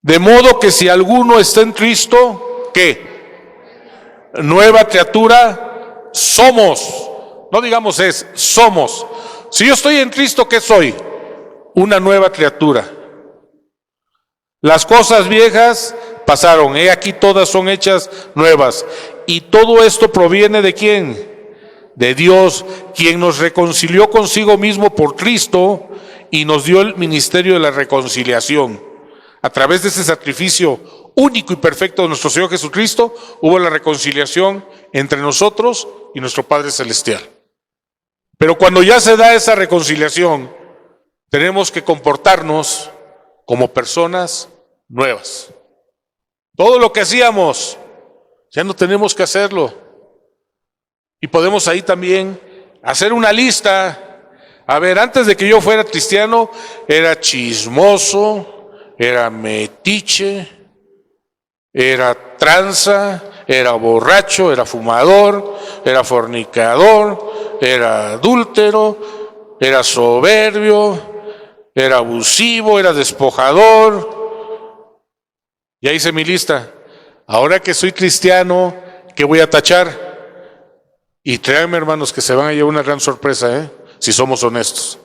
De modo que si alguno está en Cristo, ¿qué? Nueva criatura somos. No digamos somos. Si yo estoy en Cristo, ¿qué soy? Una nueva criatura. Las cosas viejas pasaron, he aquí todas son hechas nuevas. Y todo esto proviene ¿de quién? De Dios, quien nos reconcilió consigo mismo por Cristo y nos dio el ministerio de la reconciliación. A través de ese sacrificio único y perfecto de nuestro Señor Jesucristo, hubo la reconciliación entre nosotros y nuestro Padre Celestial. Pero cuando ya se da esa reconciliación, tenemos que comportarnos como personas nuevas. Todo lo que hacíamos, ya no tenemos que hacerlo. Y podemos ahí también hacer una lista. A ver, antes de que yo fuera cristiano, era chismoso, era metiche, era tranza, era borracho, era fumador, era fornicador, era adúltero, era soberbio, era abusivo, era despojador. Ya hice mi lista. Ahora que soy cristiano, ¿qué voy a tachar? Y créanme, hermanos, que se van a llevar una gran sorpresa, si somos honestos.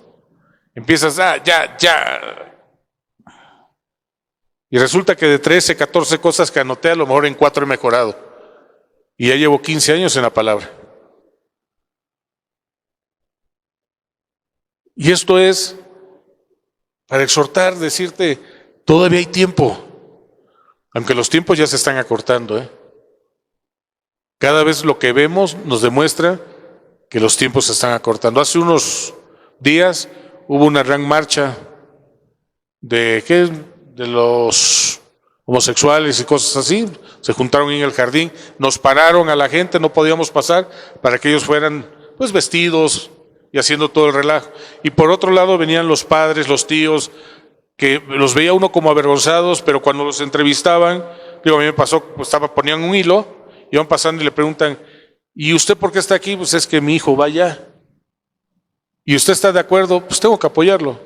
Empiezas, ya. Y resulta que de 13, 14 cosas que anoté, a lo mejor en 4 he mejorado. Y ya llevo 15 años en la palabra. Y esto es para exhortar, decirte, todavía hay tiempo. Aunque los tiempos ya se están acortando. Cada vez lo que vemos nos demuestra que los tiempos se están acortando. Hace unos días hubo una gran marcha de los homosexuales y cosas así. Se juntaron en el jardín, nos pararon a la gente, no podíamos pasar para que ellos fueran pues vestidos y haciendo todo el relajo. Y por otro lado venían los padres, los tíos, que los veía uno como avergonzados, pero cuando los entrevistaban, a mí me pasó, pues ponían un hilo, iban pasando y le preguntan, ¿y usted por qué está aquí? Pues es que mi hijo va allá. ¿Y usted está de acuerdo? Pues tengo que apoyarlo.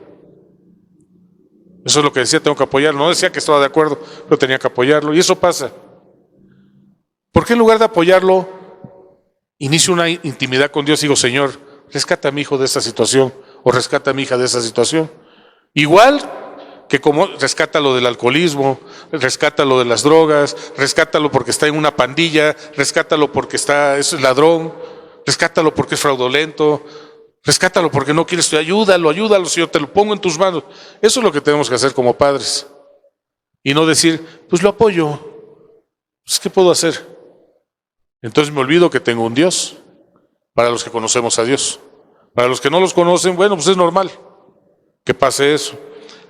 Eso es lo que decía, tengo que apoyarlo. No decía que estaba de acuerdo, pero tenía que apoyarlo. Y eso pasa. ¿Por qué en lugar de apoyarlo, inicio una intimidad con Dios y digo, Señor, rescata a mi hijo de esta situación, o rescata a mi hija de esta situación? Igual que como rescata lo del alcoholismo, rescata lo de las drogas, rescátalo porque está en una pandilla, rescátalo porque es ladrón, rescátalo porque es fraudulento, rescátalo porque no quiere estudiar, ayúdalo, Señor, te lo pongo en tus manos. Eso es lo que tenemos que hacer como padres. Y no decir, pues lo apoyo, pues ¿qué puedo hacer? Entonces me olvido que tengo un Dios, para los que conocemos a Dios. Para los que no los conocen, bueno, pues es normal que pase eso.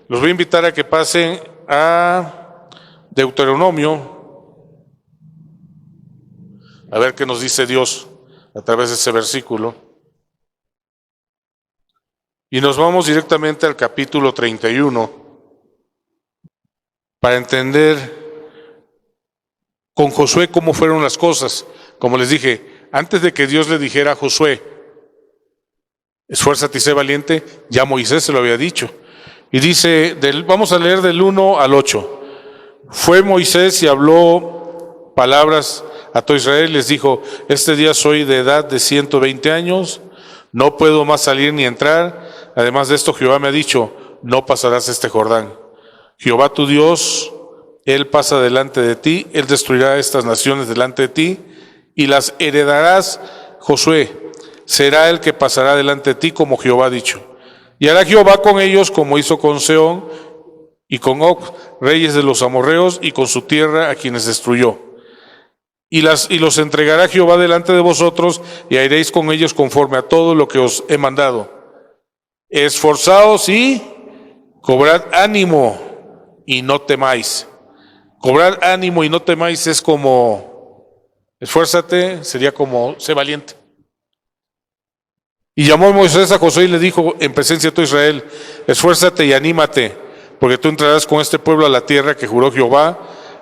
Los voy a invitar a que pasen a Deuteronomio, a ver qué nos dice Dios a través de ese versículo. Y nos vamos directamente al capítulo 31 para entender con Josué cómo fueron las cosas. Como les dije, antes de que Dios le dijera a Josué, esfuérzate y sé valiente, ya Moisés se lo había dicho. Y dice, vamos a leer del 1 al 8. Fue Moisés y habló palabras a todo Israel, les dijo: este día soy de edad de 120 años, no puedo más salir ni entrar. Además de esto, Jehová me ha dicho: no pasarás este Jordán. Jehová tu Dios, Él pasa delante de ti, Él destruirá estas naciones delante de ti y las heredarás. Josué será el que pasará delante de ti, como Jehová ha dicho. Y hará Jehová con ellos como hizo con Sehón y con Og, reyes de los amorreos, y con su tierra, a quienes destruyó. Y los entregará Jehová delante de vosotros, y haréis con ellos conforme a todo lo que os he mandado. Esforzaos y cobrad ánimo, y no temáis. Cobrar ánimo y no temáis es como: esfuérzate, sería como: sé valiente. Y llamó Moisés a Josué y le dijo en presencia de todo Israel: esfuérzate y anímate, porque tú entrarás con este pueblo a la tierra que juró Jehová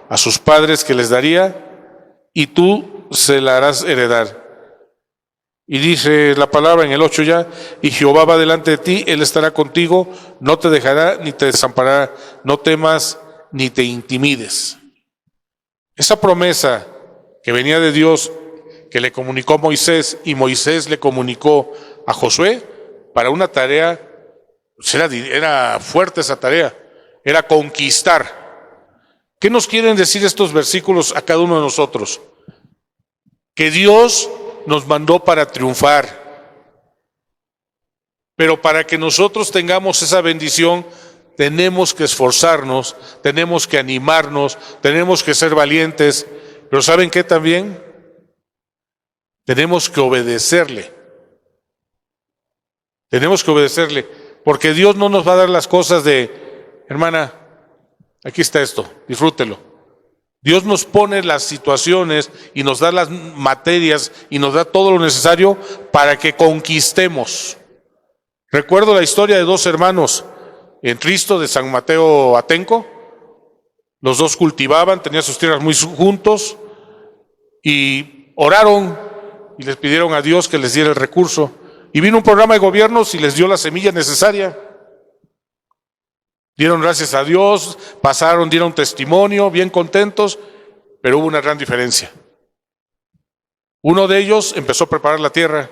a sus padres que les daría, y tú se la harás heredar. Y dice la palabra en el 8 ya: y Jehová va delante de ti, Él estará contigo, no te dejará ni te desamparará, no temas ni te intimides. Esa promesa que venía de Dios, que le comunicó a Moisés y Moisés le comunicó a Josué para una tarea, pues era fuerte esa tarea, era conquistar. ¿Qué nos quieren decir estos versículos a cada uno de nosotros? Que Dios nos mandó para triunfar, pero para que nosotros tengamos esa bendición, tenemos que esforzarnos, tenemos que animarnos, tenemos que ser valientes, pero ¿saben qué también? Tenemos que obedecerle. Tenemos que obedecerle, porque Dios no nos va a dar las cosas de: hermana, aquí está esto, disfrútelo. Dios nos pone las situaciones y nos da las materias y nos da todo lo necesario para que conquistemos. Recuerdo la historia de dos hermanos en Cristo de San Mateo Atenco. Los dos cultivaban, tenían sus tierras muy juntos y oraron y les pidieron a Dios que les diera el recurso. Y vino un programa de gobiernos y les dio la semilla necesaria. Dieron gracias a Dios, pasaron, dieron testimonio, bien contentos, pero hubo una gran diferencia. Uno de ellos empezó a preparar la tierra,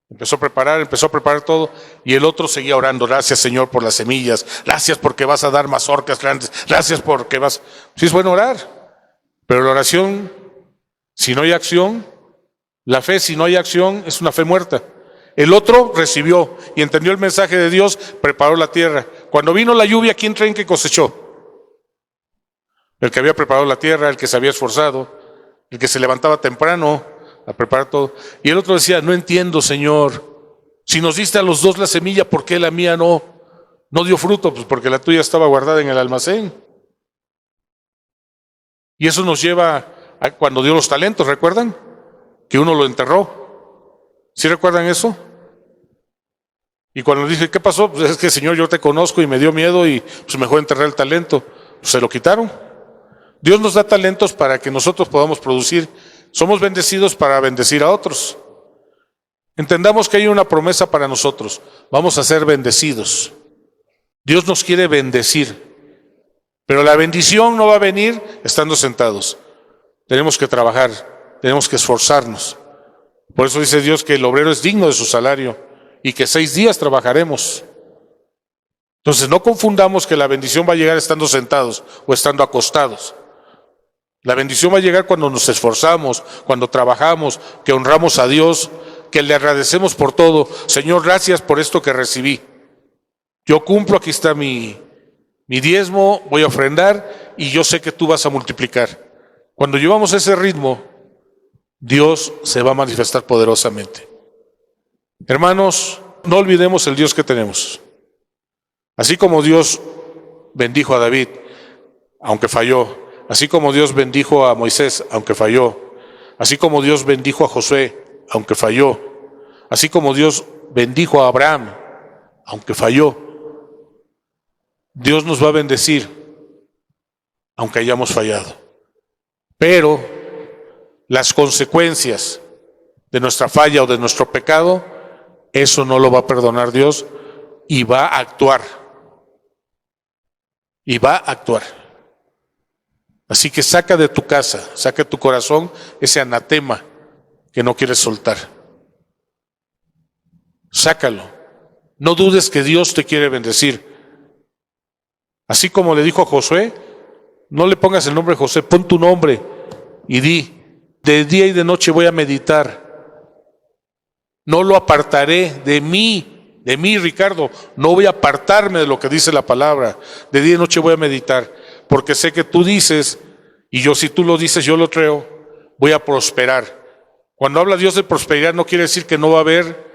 empezó a preparar todo, y el otro seguía orando: gracias, Señor, por las semillas, gracias porque vas a dar mazorcas grandes, gracias porque vas... Sí, es bueno orar, pero la oración, si no hay acción, la fe, si no hay acción, es una fe muerta. El otro recibió y entendió el mensaje de Dios, preparó la tierra. Cuando vino la lluvia, ¿quién creen que cosechó? El que había preparado la tierra, el que se había esforzado, el que se levantaba temprano a preparar todo. Y el otro decía: no entiendo, Señor, si nos diste a los dos la semilla, ¿por qué la mía no dio fruto? Pues porque la tuya estaba guardada en el almacén. Y eso nos lleva a cuando dio los talentos, ¿recuerdan? Que uno lo enterró. ¿Sí recuerdan eso? Y cuando dije: ¿qué pasó? Pues es que, Señor, yo te conozco y me dio miedo y pues mejor enterrar el talento. Pues se lo quitaron. Dios nos da talentos para que nosotros podamos producir. Somos bendecidos para bendecir a otros. Entendamos que hay una promesa para nosotros: vamos a ser bendecidos. Dios nos quiere bendecir, pero la bendición no va a venir estando sentados. Tenemos que trabajar, tenemos que esforzarnos. Por eso dice Dios que el obrero es digno de su salario y que 6 días trabajaremos. Entonces no confundamos que la bendición va a llegar estando sentados o estando acostados. La bendición va a llegar cuando nos esforzamos, cuando trabajamos, que honramos a Dios, que le agradecemos por todo. Señor, gracias por esto que recibí. Yo cumplo, aquí está mi diezmo, voy a ofrendar y yo sé que tú vas a multiplicar. Cuando llevamos ese ritmo, Dios se va a manifestar poderosamente. Hermanos, no olvidemos el Dios que tenemos. Así como Dios bendijo a David, aunque falló, así como Dios bendijo a Moisés, aunque falló, así como Dios bendijo a Josué, aunque falló, así como Dios bendijo a Abraham, aunque falló, Dios nos va a bendecir, aunque hayamos fallado. Pero las consecuencias de nuestra falla o de nuestro pecado, eso no lo va a perdonar Dios y va a actuar. Y va a actuar. Así que saca de tu casa, saca de tu corazón ese anatema que no quieres soltar. Sácalo. No dudes que Dios te quiere bendecir. Así como le dijo a Josué, no le pongas el nombre de José, pon tu nombre y di, de día y de noche voy a meditar. No lo apartaré de mí, Ricardo, no voy a apartarme de lo que dice la palabra. De día y noche voy a meditar, porque sé que tú dices, y yo si tú lo dices, yo lo creo, voy a prosperar. Cuando habla Dios de prosperidad no quiere decir que no va a haber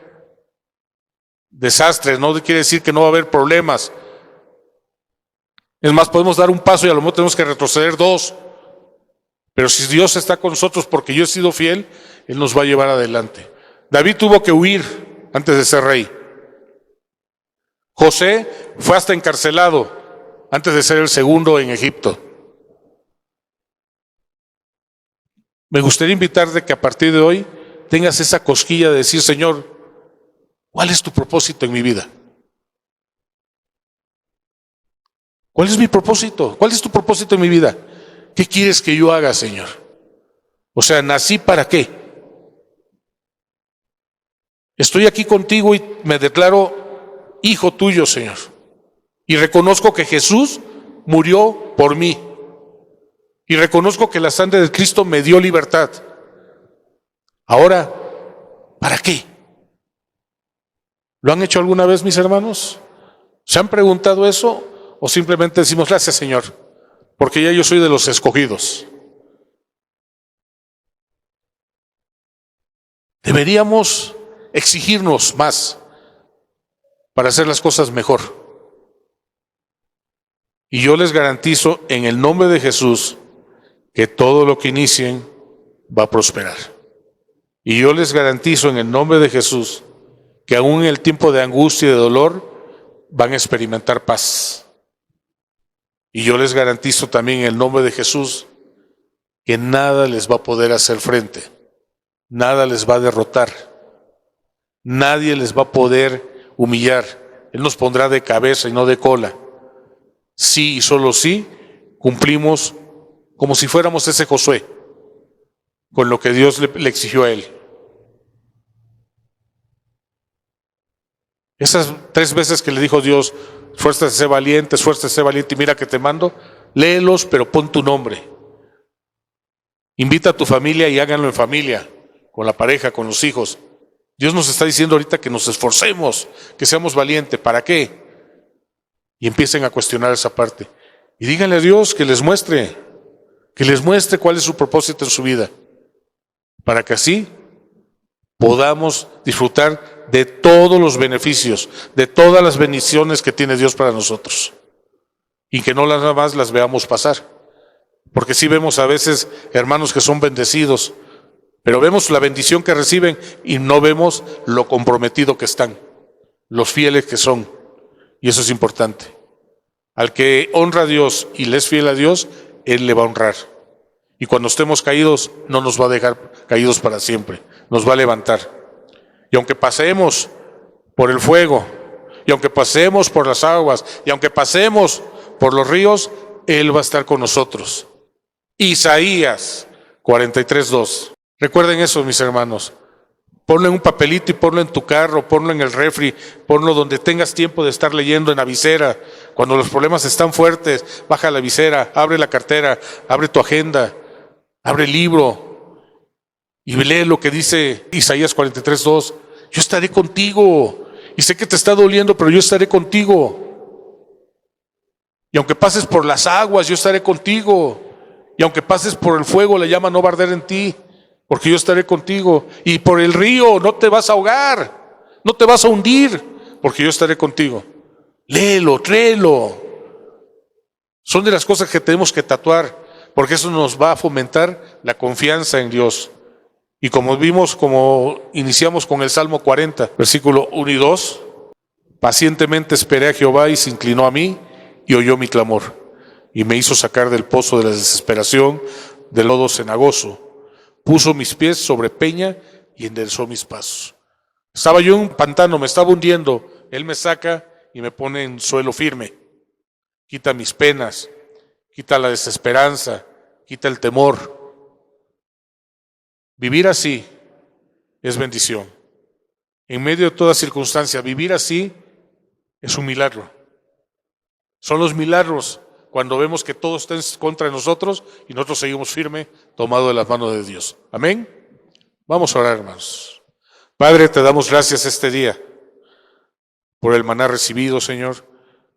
desastres, no quiere decir que no va a haber problemas. Es más, podemos dar un paso y a lo mejor tenemos que retroceder dos. Pero si Dios está con nosotros porque yo he sido fiel, Él nos va a llevar adelante. David tuvo que huir antes de ser rey. José fue hasta encarcelado antes de ser el segundo en Egipto. Me gustaría invitarte que a partir de hoy tengas esa cosquilla de decir, Señor, ¿cuál es tu propósito en mi vida? ¿Cuál es mi propósito? ¿Cuál es tu propósito en mi vida? ¿Qué quieres que yo haga, Señor? O sea, ¿nací para qué? Estoy aquí contigo y me declaro hijo tuyo, Señor. Y reconozco que Jesús murió por mí. Y reconozco que la sangre de Cristo me dio libertad. Ahora, ¿para qué? ¿Lo han hecho alguna vez, mis hermanos? ¿Se han preguntado eso? ¿O simplemente decimos, gracias, Señor, porque ya yo soy de los escogidos? Deberíamos exigirnos más para hacer las cosas mejor. Y yo les garantizo en el nombre de Jesús que todo lo que inicien va a prosperar. Y yo les garantizo en el nombre de Jesús que aún en el tiempo de angustia y de dolor van a experimentar paz. Y yo les garantizo también en el nombre de Jesús que nada les va a poder hacer frente, nada les va a derrotar, nadie les va a poder humillar. Él nos pondrá de cabeza y no de cola. Sí y solo sí cumplimos como si fuéramos ese Josué, con lo que Dios le exigió a él. Esas 3 veces que le dijo Dios, esfuérzate, sé valiente, y mira que te mando, léelos, pero pon tu nombre. Invita a tu familia y háganlo en familia, con la pareja, con los hijos. Dios nos está diciendo ahorita que nos esforcemos, que seamos valientes. ¿Para qué? Y empiecen a cuestionar esa parte. Y díganle a Dios que les muestre cuál es su propósito en su vida, para que así podamos disfrutar de todos los beneficios, de todas las bendiciones que tiene Dios para nosotros. Y que no nada más las veamos pasar. Porque sí vemos a veces hermanos que son bendecidos, pero vemos la bendición que reciben y no vemos lo comprometido que están, los fieles que son. Y eso es importante. Al que honra a Dios y le es fiel a Dios, Él le va a honrar. Y cuando estemos caídos, no nos va a dejar caídos para siempre, nos va a levantar. Y aunque pasemos por el fuego, y aunque pasemos por las aguas, y aunque pasemos por los ríos, Él va a estar con nosotros. Isaías 43:2. Recuerden eso, mis hermanos. Ponlo en un papelito y ponlo en tu carro, ponlo en el refri, ponlo donde tengas tiempo de estar leyendo, en la visera. Cuando los problemas están fuertes, baja la visera, abre la cartera, abre tu agenda, abre el libro y lee lo que dice Isaías 43:2. Yo estaré contigo y sé que te está doliendo, pero yo estaré contigo. Y aunque pases por las aguas, yo estaré contigo. Y aunque pases por el fuego, la llama no va a arder en ti, porque yo estaré contigo. Y por el río no te vas a ahogar, no te vas a hundir, porque yo estaré contigo. Léelo, tréelo. Son de las cosas que tenemos que tatuar, porque eso nos va a fomentar la confianza en Dios. Y como vimos, como iniciamos con el Salmo 40, versículo 1 y 2, pacientemente esperé a Jehová y se inclinó a mí y oyó mi clamor. Y me hizo sacar del pozo de la desesperación, del lodo cenagoso. Puso mis pies sobre peña y enderezó mis pasos. Estaba yo en un pantano, me estaba hundiendo. Él me saca y me pone en suelo firme. Quita mis penas, quita la desesperanza, quita el temor. Vivir así es bendición. En medio de toda circunstancia, vivir así es un milagro. Son los milagros cuando vemos que todo está en contra de nosotros y nosotros seguimos firme, tomado de las manos de Dios. Amén. Vamos a orar, hermanos. Padre, te damos gracias este día por el maná recibido, Señor,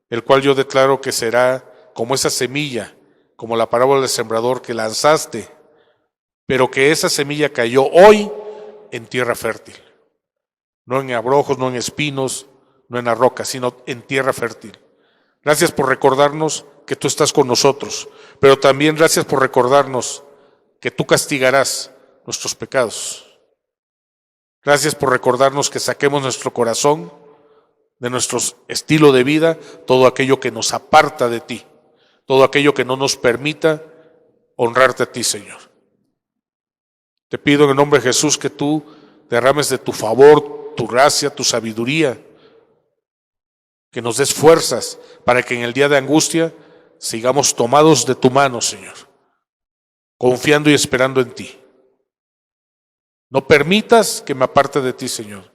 el cual yo declaro que será como esa semilla, como la parábola del sembrador que lanzaste, pero que esa semilla cayó hoy en tierra fértil. No en abrojos, no en espinos, no en la roca, sino en tierra fértil. Gracias por recordarnos que tú estás con nosotros, pero también gracias por recordarnos que tú castigarás nuestros pecados. Gracias por recordarnos que saquemos nuestro corazón de nuestro estilo de vida, todo aquello que nos aparta de ti, todo aquello que no nos permita honrarte a ti, Señor. Te pido en el nombre de Jesús que tú derrames de tu favor, tu gracia, tu sabiduría, que nos des fuerzas para que en el día de angustia sigamos tomados de tu mano, Señor, confiando y esperando en ti. No permitas que me aparte de ti, Señor.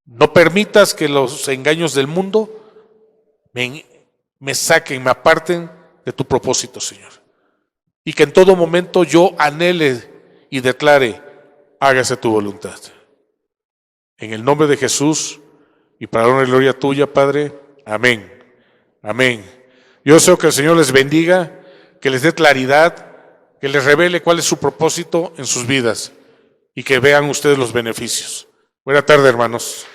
No permitas que los engaños del mundo me saquen, me aparten de tu propósito, Señor. Y que en todo momento yo anhele y declare, hágase tu voluntad. En el nombre de Jesús y para la honra y gloria tuya, Padre. Amén. Amén. Yo deseo que el Señor les bendiga, que les dé claridad, que les revele cuál es su propósito en sus vidas y que vean ustedes los beneficios. Buena tarde, hermanos.